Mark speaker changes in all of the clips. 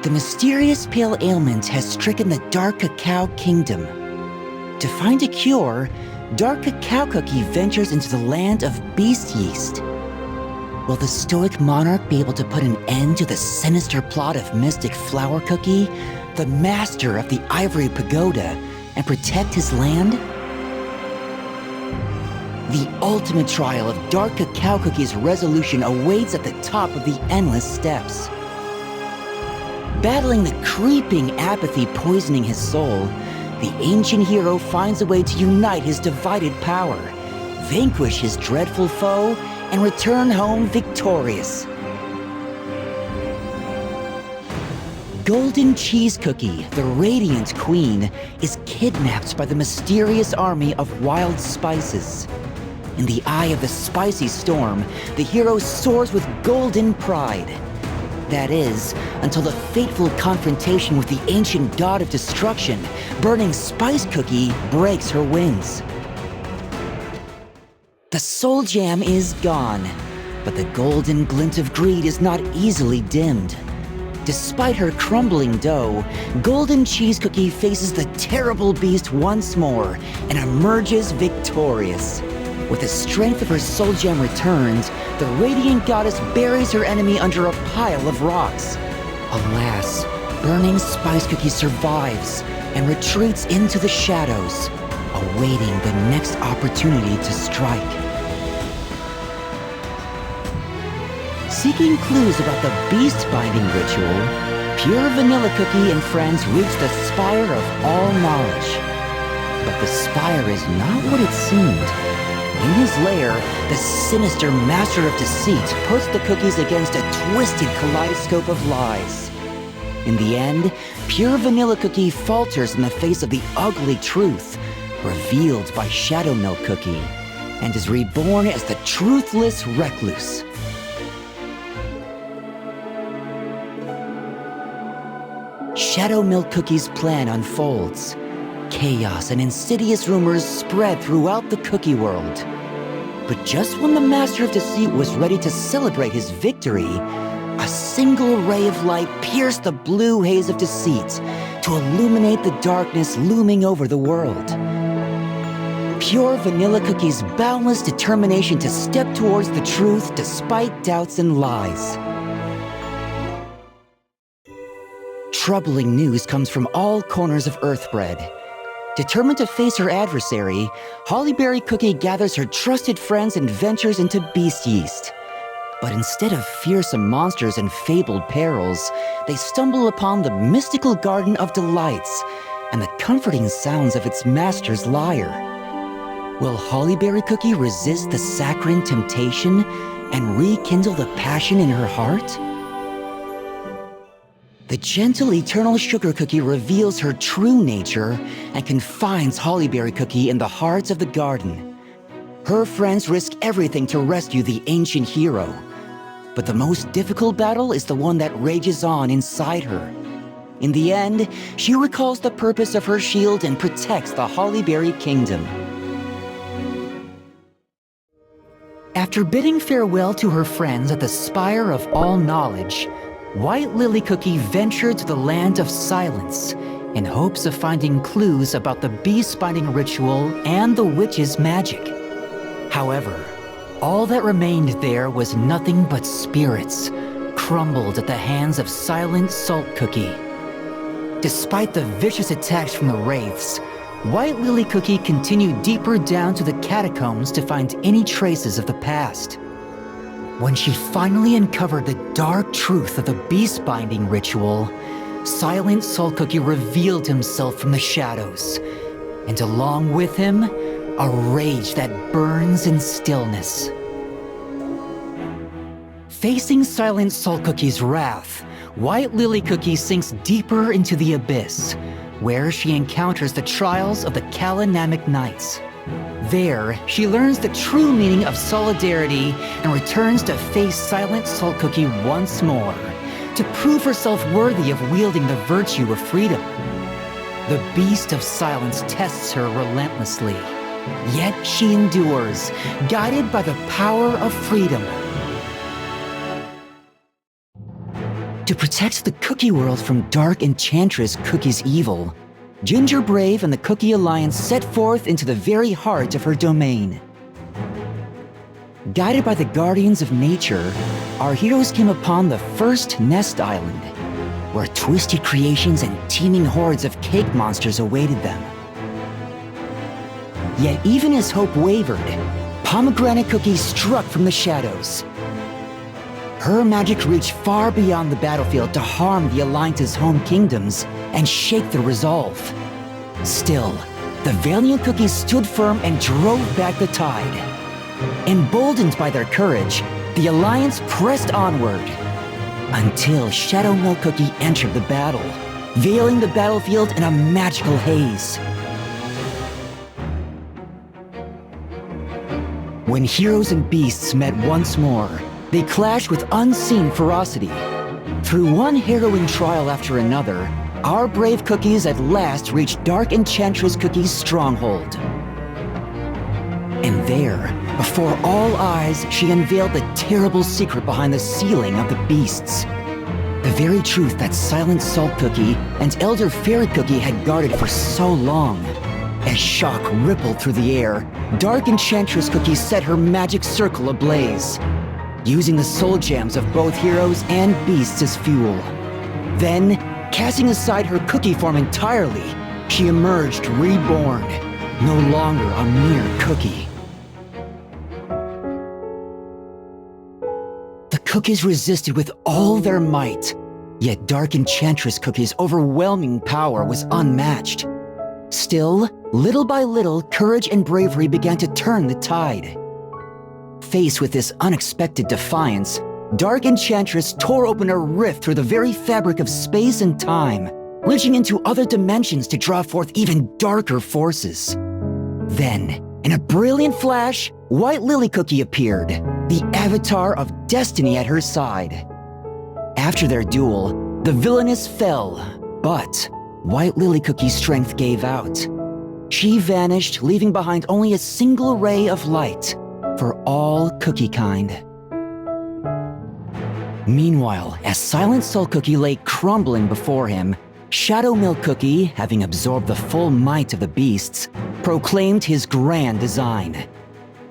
Speaker 1: The mysterious pale ailment has stricken the Dark Cacao Kingdom. To find a cure, Dark Cacao Cookie ventures into the land of Beast Yeast. Will the stoic monarch be able to put an end to the sinister plot of Mystic Flower Cookie, the master of the Ivory Pagoda, and protect his land? The ultimate trial of Dark Cacao Cookie's resolution awaits at the top of the endless steps. Battling the creeping apathy poisoning his soul, the ancient hero finds a way to unite his divided power, vanquish his dreadful foe, and return home victorious. Golden Cheese Cookie, the Radiant Queen, is kidnapped by the mysterious army of wild spices. In the eye of the spicy storm, the hero soars with golden pride. That is, until the fateful confrontation with the ancient god of destruction, Burning Spice Cookie, breaks her wings. The soul jam is gone, but the golden glint of greed is not easily dimmed. Despite her crumbling dough, Golden Cheese Cookie faces the terrible beast once more and emerges victorious. With the strength of her soul gem returned, the radiant goddess buries her enemy under a pile of rocks. Alas, Burning Spice Cookie survives and retreats into the shadows, awaiting the next opportunity to strike. Seeking clues about the beast binding ritual, Pure Vanilla Cookie and friends reach the Spire of All Knowledge. But the spire is not what it seemed. In his lair, the sinister master of deceit puts the cookies against a twisted kaleidoscope of lies. In the end, Pure Vanilla Cookie falters in the face of the ugly truth, revealed by Shadow Milk Cookie, and is reborn as the truthless recluse. Shadow Milk Cookie's plan unfolds. Chaos and insidious rumors spread throughout the cookie world. But just when the Master of Deceit was ready to celebrate his victory, a single ray of light pierced the blue haze of deceit to illuminate the darkness looming over the world. Pure Vanilla Cookie's boundless determination to step towards the truth despite doubts and lies. Troubling news comes from all corners of Earthbread. Determined to face her adversary, Hollyberry Cookie gathers her trusted friends and ventures into Beast Yeast. But instead of fearsome monsters and fabled perils, they stumble upon the mystical Garden of Delights and the comforting sounds of its master's lyre. Will Hollyberry Cookie resist the saccharine temptation and rekindle the passion in her heart? The gentle Eternal Sugar Cookie reveals her true nature and confines Hollyberry Cookie in the hearts of the garden. Her friends risk everything to rescue the ancient hero. But the most difficult battle is the one that rages on inside her. In the end, she recalls the purpose of her shield and protects the Hollyberry Kingdom. After bidding farewell to her friends at the Spire of All Knowledge, White Lily Cookie ventured to the Land of Silence in hopes of finding clues about the beast-binding ritual and the witch's magic. However, all that remained there was nothing but spirits, crumbled at the hands of Silent Salt Cookie. Despite the vicious attacks from the Wraiths, White Lily Cookie continued deeper down to the catacombs to find any traces of the past. When she finally uncovered the dark truth of the beast-binding ritual, Silent Salt Cookie revealed himself from the shadows, and along with him, a rage that burns in stillness. Facing Silent Salt Cookie's wrath, White Lily Cookie sinks deeper into the abyss, where she encounters the trials of the Kalanamic Knights. There, she learns the true meaning of solidarity and returns to face Silent Salt Cookie once more, to prove herself worthy of wielding the virtue of freedom. The Beast of Silence tests her relentlessly, yet she endures, guided by the power of freedom. To protect the Cookie World from Dark Enchantress Cookie's evil, Ginger Brave and the Cookie Alliance set forth into the very heart of her domain. Guided by the guardians of nature, our heroes came upon the first Nest Island, where twisted creations and teeming hordes of cake monsters awaited them. Yet even as hope wavered, Pomegranate Cookie struck from the shadows. Her magic reached far beyond the battlefield to harm the Alliance's home kingdoms and shake their resolve. Still, the valiant Cookies stood firm and drove back the tide. Emboldened by their courage, the Alliance pressed onward, until Shadow Milk Cookie entered the battle, veiling the battlefield in a magical haze. When heroes and beasts met once more, they clashed with unseen ferocity. Through one harrowing trial after another, our brave Cookies at last reached Dark Enchantress Cookie's stronghold. And there, before all eyes, she unveiled the terrible secret behind the sealing of the beasts. The very truth that Silent Salt Cookie and Elder Fairy Cookie had guarded for so long. As shock rippled through the air, Dark Enchantress Cookie set her magic circle ablaze, using the soul gems of both heroes and beasts as fuel. Then, casting aside her cookie form entirely, she emerged reborn, no longer a mere cookie. The Cookies resisted with all their might, yet Dark Enchantress Cookie's overwhelming power was unmatched. Still, little by little, courage and bravery began to turn the tide. Faced with this unexpected defiance, Dark Enchantress tore open a rift through the very fabric of space and time, reaching into other dimensions to draw forth even darker forces. Then, in a brilliant flash, White Lily Cookie appeared, the avatar of destiny at her side. After their duel, the villainess fell, but White Lily Cookie's strength gave out. She vanished, leaving behind only a single ray of light for all cookie kind. Meanwhile, as Silent Soul Cookie lay crumbling before him, Shadow Milk Cookie, having absorbed the full might of the beasts, proclaimed his grand design: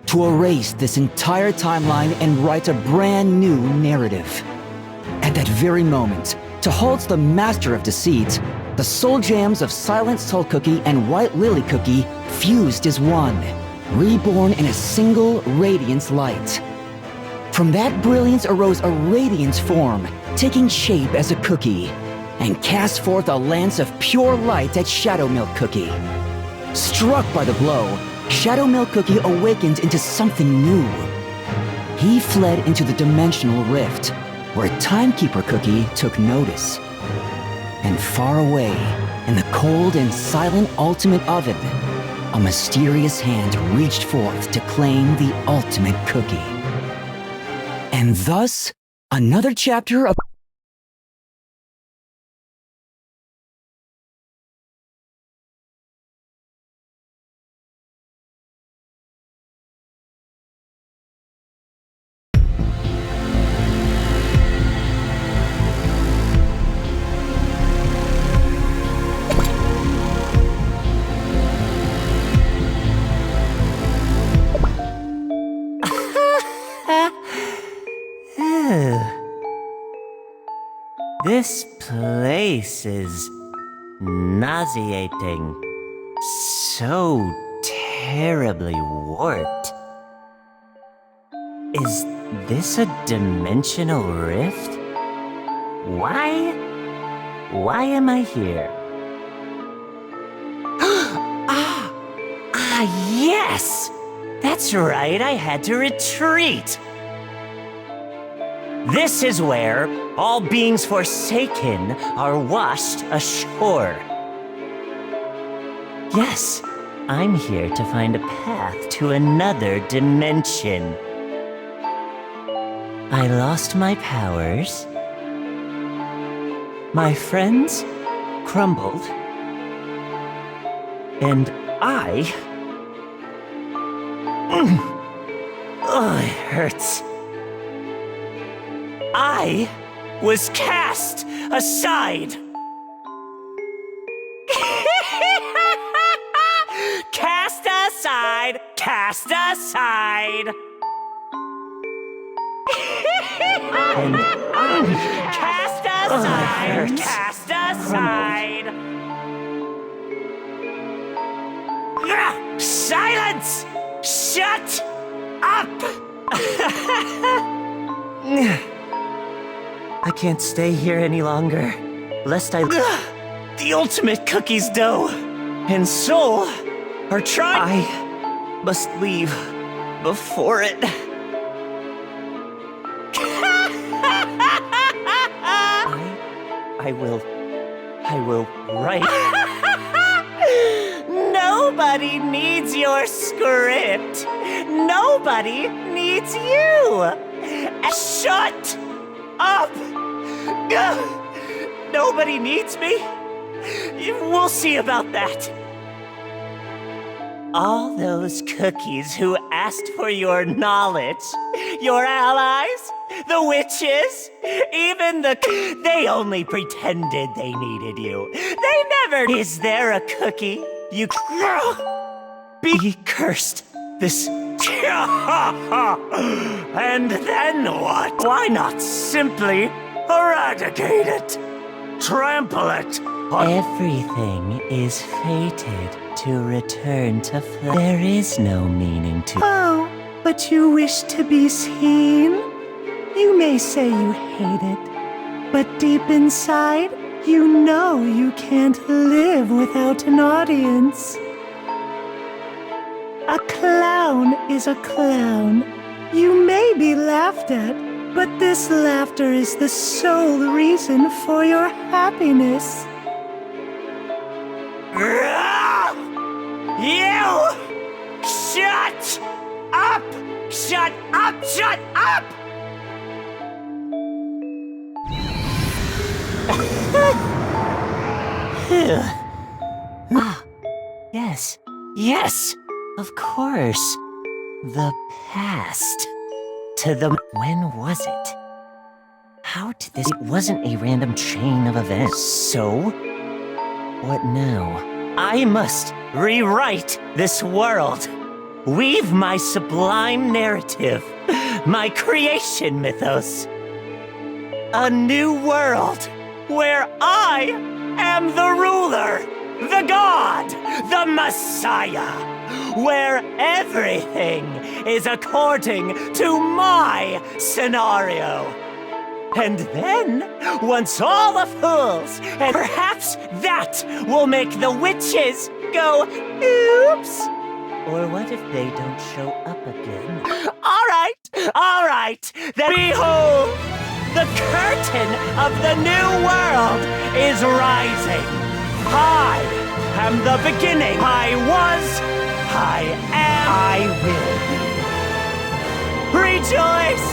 Speaker 1: to erase this entire timeline and write a brand new narrative. At that very moment, to halt the master of deceit, the soul gems of Silent Soul Cookie and White Lily Cookie fused as one, reborn in a single radiance light. From that brilliance arose a radiance form, taking shape as a cookie, and cast forth a lance of pure light at Shadow Milk Cookie. Struck by the blow, Shadow Milk Cookie awakened into something new. He fled into the dimensional rift, where Timekeeper Cookie took notice. And far away, in the cold and silent ultimate oven, a mysterious hand reached forth to claim the ultimate cookie. And thus, another chapter of
Speaker 2: This place is nauseating. So terribly warped. Is this a dimensional rift? Why am I here? Yes! That's right, I had to retreat! This is where all beings forsaken are washed ashore. Yes, I'm here to find a path to another dimension. I lost my powers. My friends crumbled. And I... Oh, it hurts. I was cast aside. Cast aside, cast aside. And cast aside, cast aside. Silence! Shut up! I can't stay here any longer, lest I... The ultimate cookie's dough and soul are trying... I must leave before it... I will write... Nobody needs your script. Nobody needs you. Shut up! Nobody needs me. We'll see about that. All those cookies who asked for your knowledge, your allies, the witches, even they only pretended they needed you. They never... Is there a cookie? You... Be cursed. This... And then what? Why not simply eradicate it? Trample it? Everything is fated to return to flesh. There is no meaning to... Oh, but you wish to be seen? You may say you hate it, but deep inside, you know you can't live without an audience. A clown is a clown. You may be laughed at, but this laughter is the sole reason for your happiness. You! Shut up! Shut up! Shut up! Ah, yes. Yes! Of course. The past. To the... When was it? How did this... It wasn't a random chain of events. So? What now? I must rewrite this world. Weave my sublime narrative. My creation mythos. A new world where I am the ruler, the god, the messiah. Where everything is according to my scenario. And then, once all the fools, and perhaps that will make the witches go, oops. Or what if they don't show up again? All right, then behold, the curtain of the new world is rising. I am the beginning. I was, I am, I will be. Rejoice!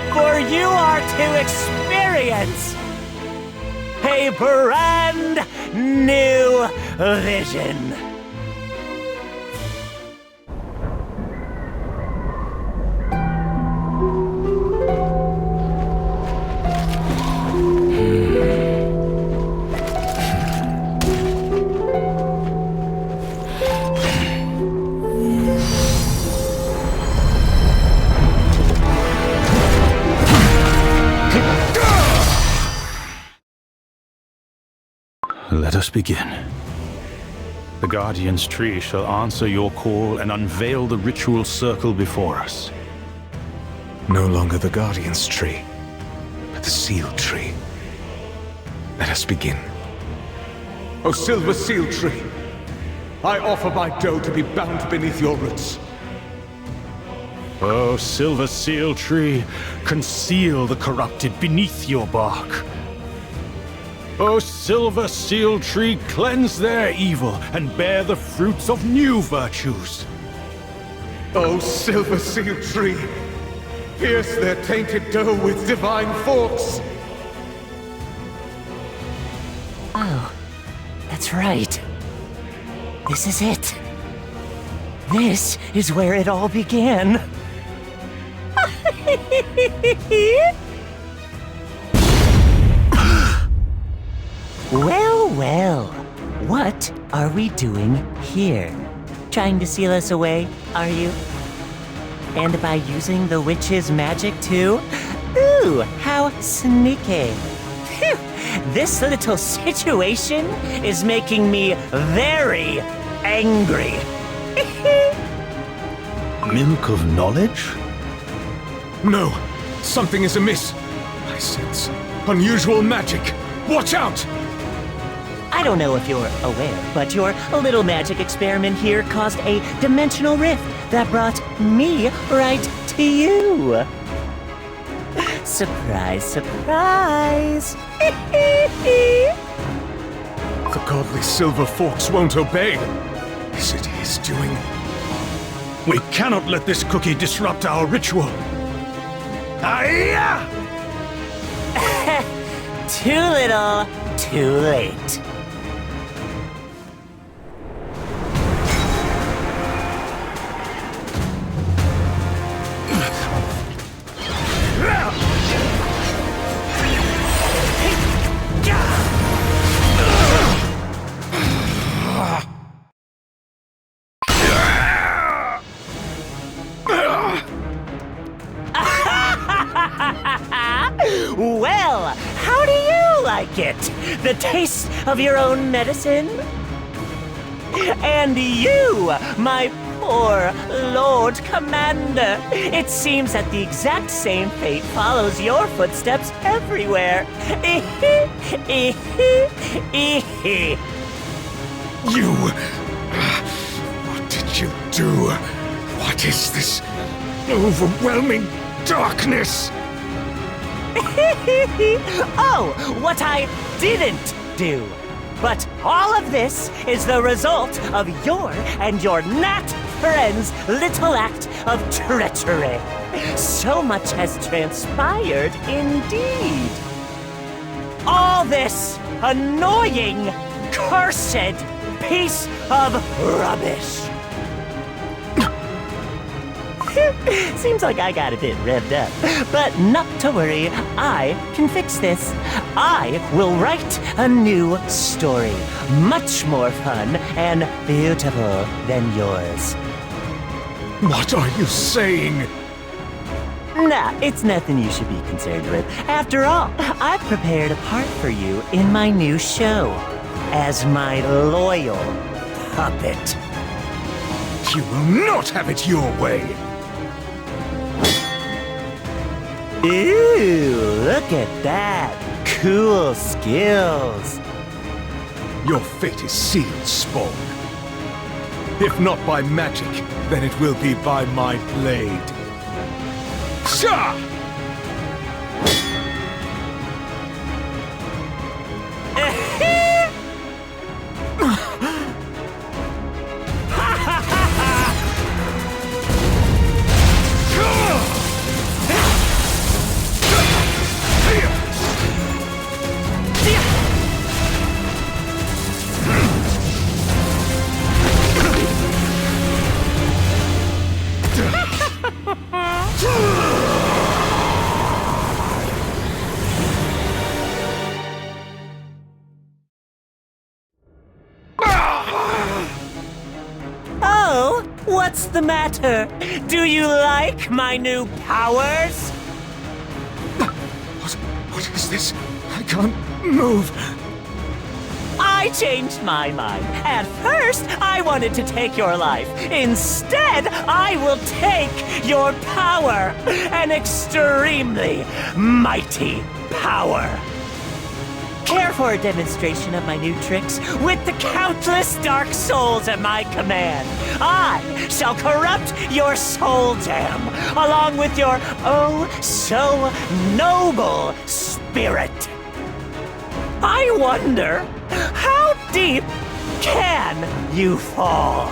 Speaker 2: For you are to experience a brand new vision.
Speaker 3: Let us begin. The Guardian's Tree shall answer your call and unveil the ritual circle before us.
Speaker 4: No longer the Guardian's Tree, but the Seal Tree. Let us begin.
Speaker 5: O Silver Seal Tree, I offer my dough to be bound beneath your roots.
Speaker 3: O Silver Seal Tree, conceal the corrupted beneath your bark. O Silver Seal Tree, cleanse their evil and bear the fruits of new virtues.
Speaker 5: O Silver Seal Tree, pierce their tainted dough with divine force.
Speaker 2: Oh, that's right. This is it. This is where it all began. Well, well. What are we doing here? Trying to seal us away, are you? And by using the witch's magic too? Ooh, how sneaky. Phew, this little situation is making me very angry.
Speaker 3: Milk of knowledge?
Speaker 5: No, something is amiss. I sense unusual magic. Watch out!
Speaker 2: I don't know if you're aware, but your little magic experiment here caused a dimensional rift that brought me right to you. Surprise, surprise.
Speaker 5: The godly Silver Forks won't obey. Is it his doing?
Speaker 3: We cannot let this cookie disrupt our ritual. Aye-ya!
Speaker 2: Too little, too late. Well, how do you like it? The taste of your own medicine? And you, my poor Lord Commander, it seems that the exact same fate follows your footsteps everywhere.
Speaker 5: You! What did you do? What is this overwhelming darkness?
Speaker 2: Oh, what I didn't do. But all of this is the result of your and your gnat friend's little act of treachery. So much has transpired indeed. All this annoying, cursed piece of rubbish. Seems like I got a bit revved up. But not to worry, I can fix this. I will write a new story. Much more fun and beautiful than yours.
Speaker 5: What are you saying?
Speaker 2: Nah, it's nothing you should be concerned with. After all, I've prepared a part for you in my new show. As my loyal puppet.
Speaker 5: You will not have it your way!
Speaker 2: Ooh, look at that. Cool skills.
Speaker 5: Your fate is sealed, Spawn. If not by magic, then it will be by my blade. Sha!
Speaker 2: Oh, what's the matter? Do you like my new powers?
Speaker 5: What is this? I can't move.
Speaker 2: I changed my mind. At first, I wanted to take your life. Instead, I will take your power. An extremely mighty power. Care for a demonstration of my new tricks? With the countless dark souls at my command, I shall corrupt your soul gem, along with your oh so noble spirit. I wonder, how deep can you fall?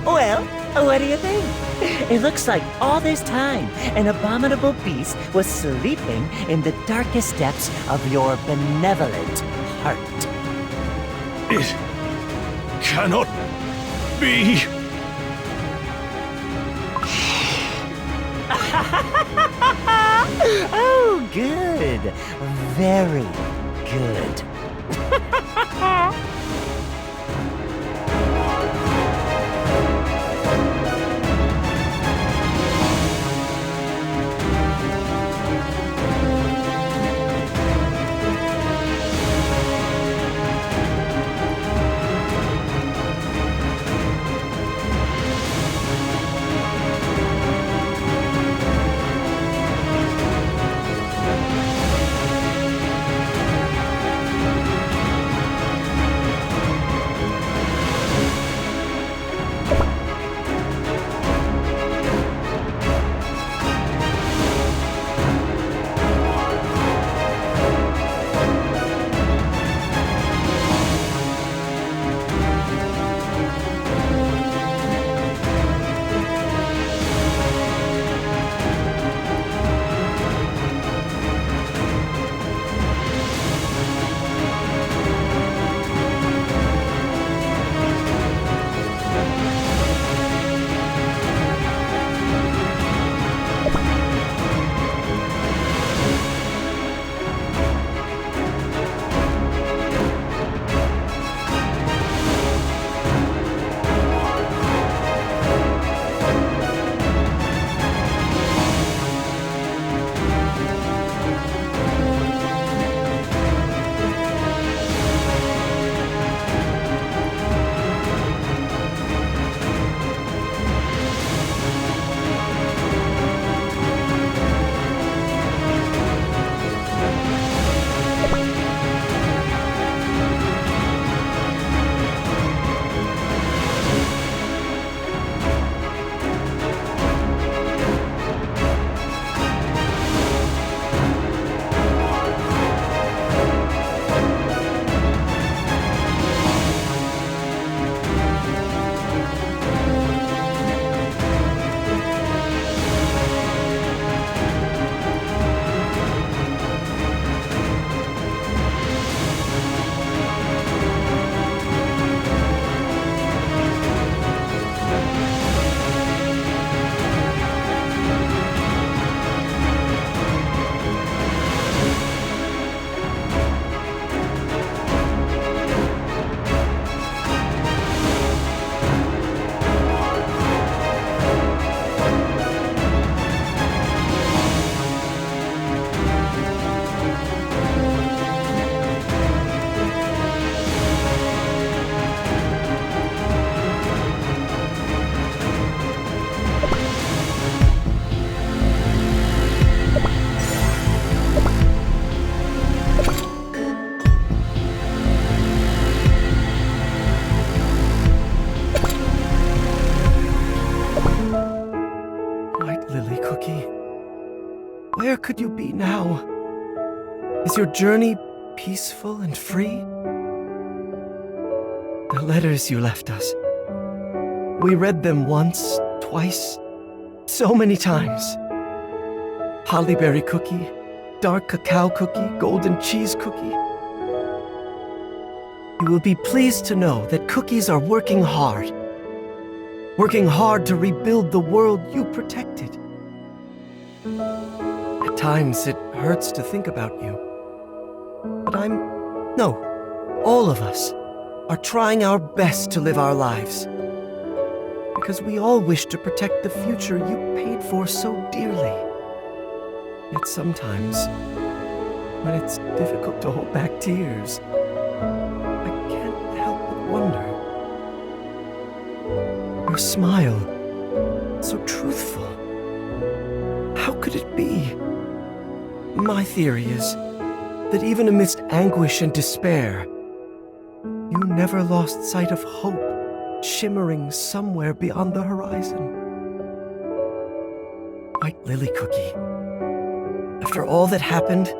Speaker 2: Well, what do you think? It looks like all this time, an abominable beast was sleeping in the darkest depths of your benevolent heart.
Speaker 3: It cannot be.
Speaker 2: Oh, good. Very good.
Speaker 6: Where could you be now? Is your journey peaceful and free? The letters you left us. We read them once, twice, so many times. Hollyberry cookie, dark cacao cookie, golden cheese cookie. You will be pleased to know that cookies are working hard. Working hard to rebuild the world you protected. At times, it hurts to think about you. But all of us are trying our best to live our lives. Because we all wish to protect the future you paid for so dearly. Yet sometimes, when it's difficult to hold back tears, I can't help but wonder. Your smile, so truthful. How could it be? My theory is that even amidst anguish and despair, you never lost sight of hope shimmering somewhere beyond the horizon. White Lily Cookie, after all that happened,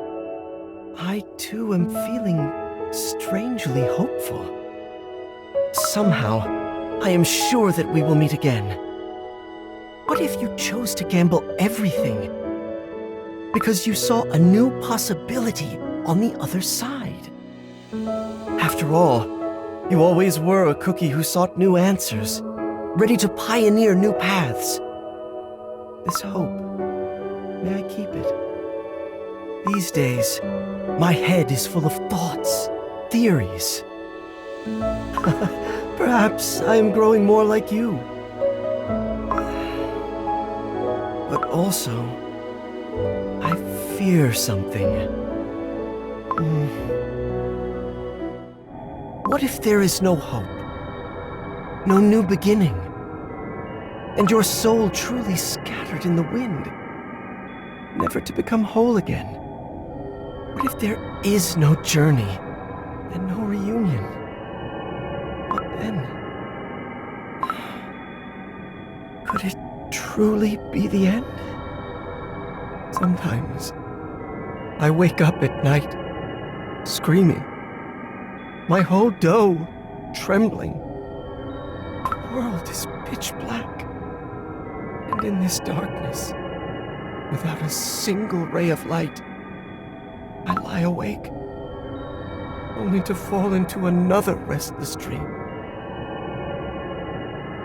Speaker 6: I too am feeling strangely hopeful. Somehow, I am sure that we will meet again. What if you chose to gamble everything because you saw a new possibility on the other side? After all, you always were a cookie who sought new answers, ready to pioneer new paths. This hope, may I keep it? These days, my head is full of thoughts, theories. Perhaps I am growing more like you. But also, I fear something. What if there is no hope? No new beginning? And your soul truly scattered in the wind, never to become whole again? What if there is no journey and no reunion? What then? Could it truly be the end? Sometimes I wake up at night, screaming, my whole dough trembling. The world is pitch black, and in this darkness, without a single ray of light, I lie awake, only to fall into another restless dream.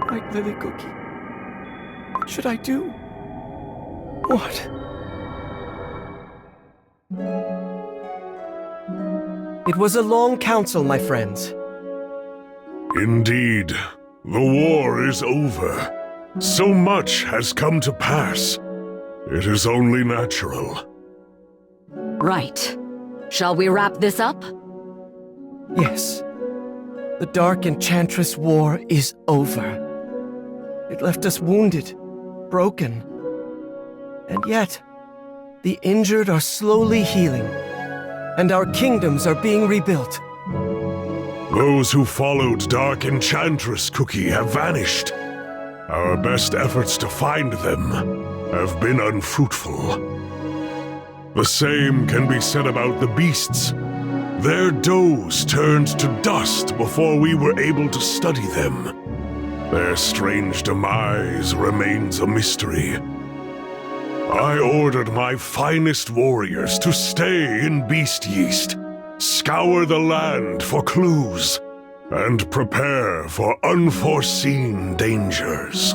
Speaker 6: White Lily Cookie, what should I do? What? It was a long council, my friends.
Speaker 3: Indeed, the war is over. So much has come to pass. It is only natural.
Speaker 7: Right. Shall we wrap this up?
Speaker 6: Yes. The Dark Enchantress War is over. It left us wounded, broken. And yet, the injured are slowly healing, and our kingdoms are being rebuilt.
Speaker 3: Those who followed Dark Enchantress Cookie have vanished. Our best efforts to find them have been unfruitful. The same can be said about the beasts. Their doughs turned to dust before we were able to study them. Their strange demise remains a mystery. I ordered my finest warriors to stay in Beast Yeast, scour the land for clues, and prepare for unforeseen dangers.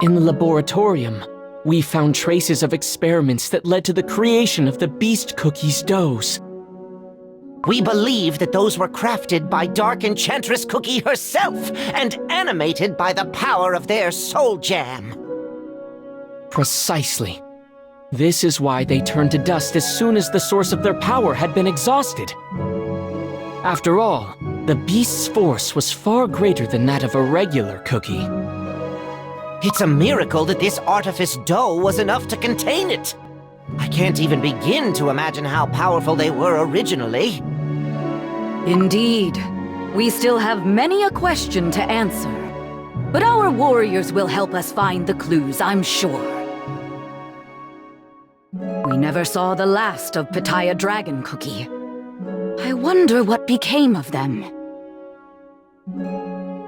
Speaker 8: In the laboratorium, we found traces of experiments that led to the creation of the Beast Cookie's doughs.
Speaker 2: We believe that those were crafted by Dark Enchantress Cookie herself and animated by the power of their soul jam.
Speaker 8: Precisely. This is why they turned to dust as soon as the source of their power had been exhausted. After all, the beast's force was far greater than that of a regular cookie.
Speaker 2: It's a miracle that this artifice dough was enough to contain it. I can't even begin to imagine how powerful they were originally.
Speaker 7: Indeed. We still have many a question to answer. But our warriors will help us find the clues, I'm sure. We never saw the last of Pitaya Dragon Cookie. I wonder what became of them.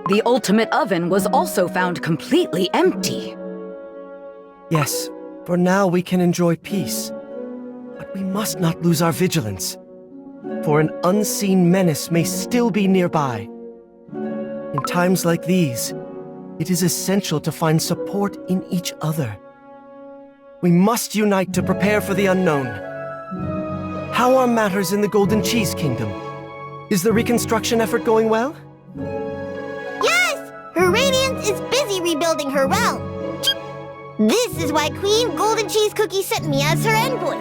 Speaker 7: The ultimate oven was also found completely empty.
Speaker 6: Yes, for now we can enjoy peace. But we must not lose our vigilance, for an unseen menace may still be nearby. In times like these, it is essential to find support in each other. We must unite to prepare for the unknown. How are matters in the Golden Cheese Kingdom? Is the reconstruction effort going well?
Speaker 9: Yes! Her Radiance is busy rebuilding her realm. This is why Queen Golden Cheese Cookie sent me as her envoy.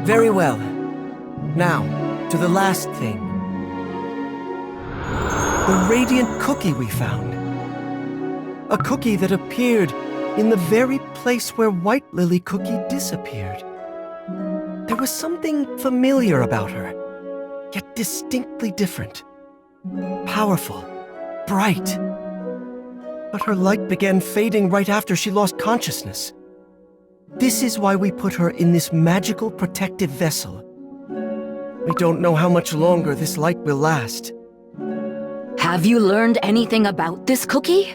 Speaker 6: Very well. Now, to the last thing. The radiant cookie we found. A cookie that appeared in the very place where White Lily Cookie disappeared. There was something familiar about her, yet distinctly different. Powerful, bright. But her light began fading right after she lost consciousness. This is why we put her in this magical protective vessel. We don't know how much longer this light will last.
Speaker 7: Have you learned anything about this cookie?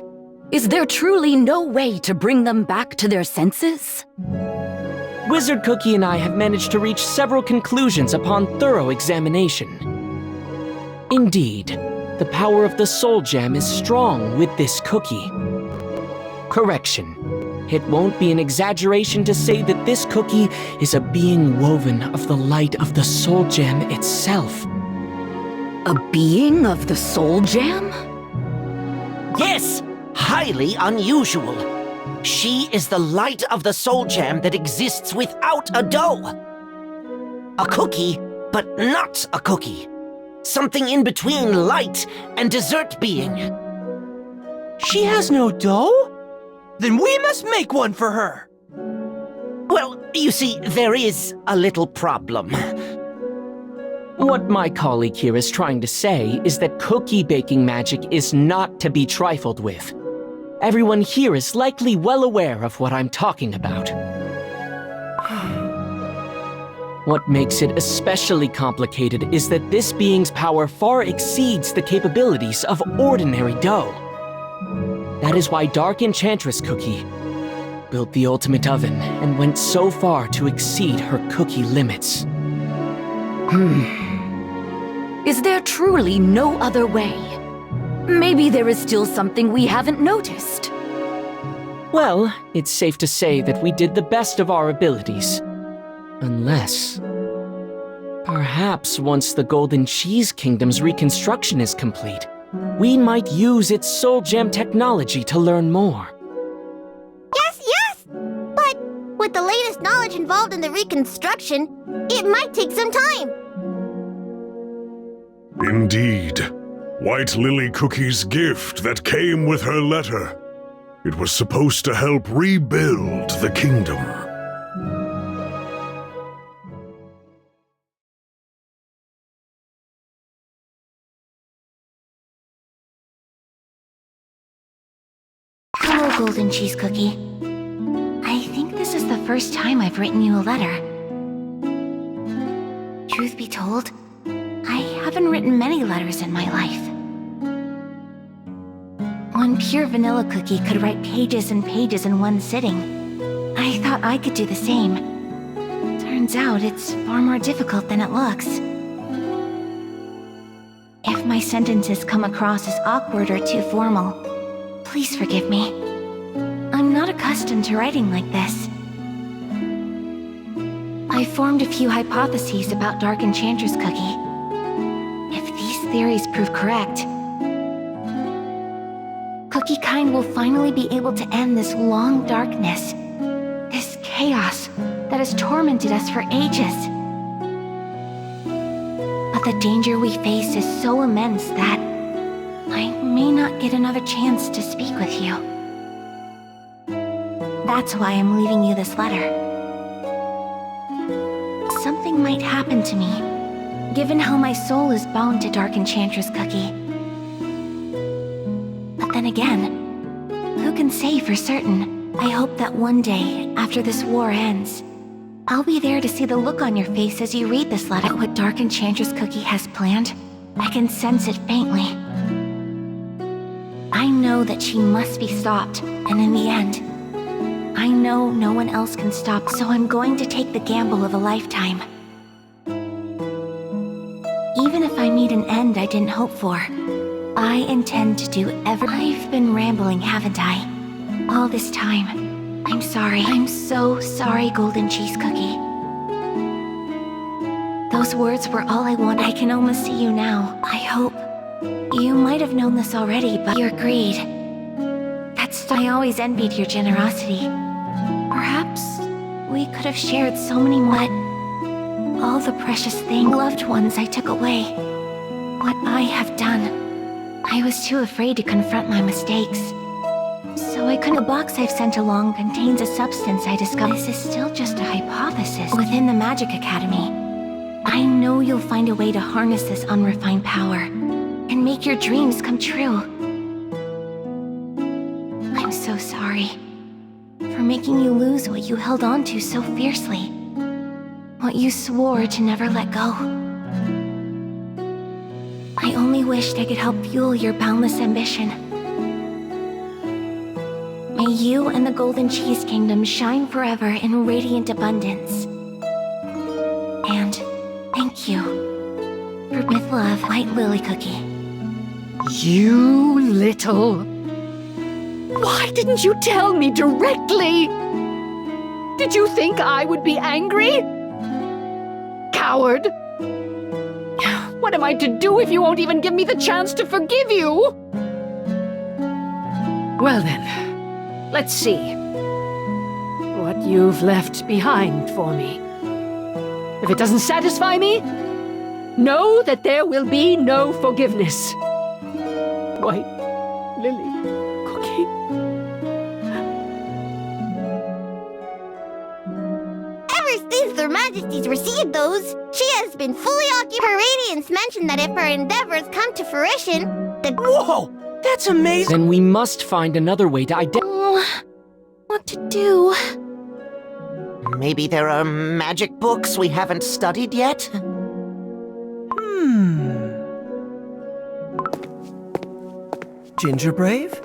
Speaker 7: Is there truly no way to bring them back to their senses?
Speaker 8: Wizard Cookie and I have managed to reach several conclusions upon thorough examination. Indeed, the power of the Soul Gem is strong with this cookie. Correction. it won't be an exaggeration to say that this cookie is a being woven of the light of the Soul Gem itself.
Speaker 7: A being of the Soul Gem?
Speaker 2: Yes! Highly unusual. She is the light of the Soul Gem that exists without a dough. A cookie, but not a cookie. Something in between light and dessert being.
Speaker 6: She has no dough? Then we must make one for her.
Speaker 2: Well, you see, there is a little problem.
Speaker 8: What my colleague here is trying to say is that cookie baking magic is not to be trifled with. Everyone here is likely well aware of what I'm talking about. What makes it especially complicated is that this being's power far exceeds the capabilities of ordinary dough. That is why Dark Enchantress Cookie built the ultimate oven and went so far to exceed her cookie limits.
Speaker 7: Is there truly no other way? Maybe there is still something we haven't noticed.
Speaker 8: Well, it's safe to say that we did the best of our abilities. Unless... perhaps once the Golden Cheese Kingdom's reconstruction is complete, we might use its Soul Gem technology to learn more.
Speaker 9: Yes, yes! But with the latest knowledge involved in the reconstruction, it might take some time.
Speaker 10: Indeed. White Lily Cookie's gift that came with her letter. It was supposed to help rebuild the kingdom.
Speaker 9: Hello, Golden Cheese Cookie. I think this is the first time I've written you a letter. Truth be told, I haven't written many letters in my life. One pure vanilla cookie could write pages and pages in one sitting. I thought I could do the same. Turns out it's far more difficult than it looks. If my sentences come across as awkward or too formal, please forgive me. I'm not accustomed to writing like this. I formed a few hypotheses about Dark Enchantress Cookie. If these theories prove correct, Cookiekind will finally be able to end this long darkness, this chaos that has tormented us for ages. But the danger we face is so immense that I may not get another chance to speak with you. That's why I'm leaving you this letter. Something might happen to me, given how my soul is bound to Dark Enchantress Cookie. But then again, who can say for certain? I hope that one day, after this war ends, I'll be there to see the look on your face as you read this letter. What Dark Enchantress Cookie has planned, I can sense it faintly. I know that she must be stopped, and in the end, I know no one else can stop, so I'm going to take the gamble of a lifetime. Even if I meet an end I didn't hope for, I intend to do I've been rambling, haven't I? All this time. I'm sorry. I'm so sorry, Golden Cheese Cookie. Those words were all I wanted. I can almost see you now. I hope. You might have known this already, but your greed. I always envied your generosity. Perhaps we could have shared so many more. But all the precious things, loved ones I took away. What I have done. I was too afraid to confront my mistakes. So I couldn't. The box I've sent along contains a substance I discovered. This is still just a hypothesis within the Magic Academy. I know you'll find a way to harness this unrefined power and make your dreams come true. I'm so sorry for making you lose what you held on to so fiercely. What you swore to never let go. I only wished I could help fuel your boundless ambition. May you and the Golden Cheese Kingdom shine forever in radiant abundance. And thank you. With love, White Lily Cookie.
Speaker 7: You little... Why didn't you tell me directly? Did you think I would be angry? Coward! What am I to do if you won't even give me the chance to forgive you? Well then, let's see what you've left behind for me. If it doesn't satisfy me, know that there will be no forgiveness. White Lily Cookie.
Speaker 11: Ever since their majesties received those, she has been fully occupied. Her radiance mentioned that if her endeavors come to fruition, the—
Speaker 6: Whoa! That's amazing!
Speaker 8: Then we must find another way to
Speaker 9: What to do?
Speaker 2: Maybe there are magic books we haven't studied yet?
Speaker 6: Ginger Brave?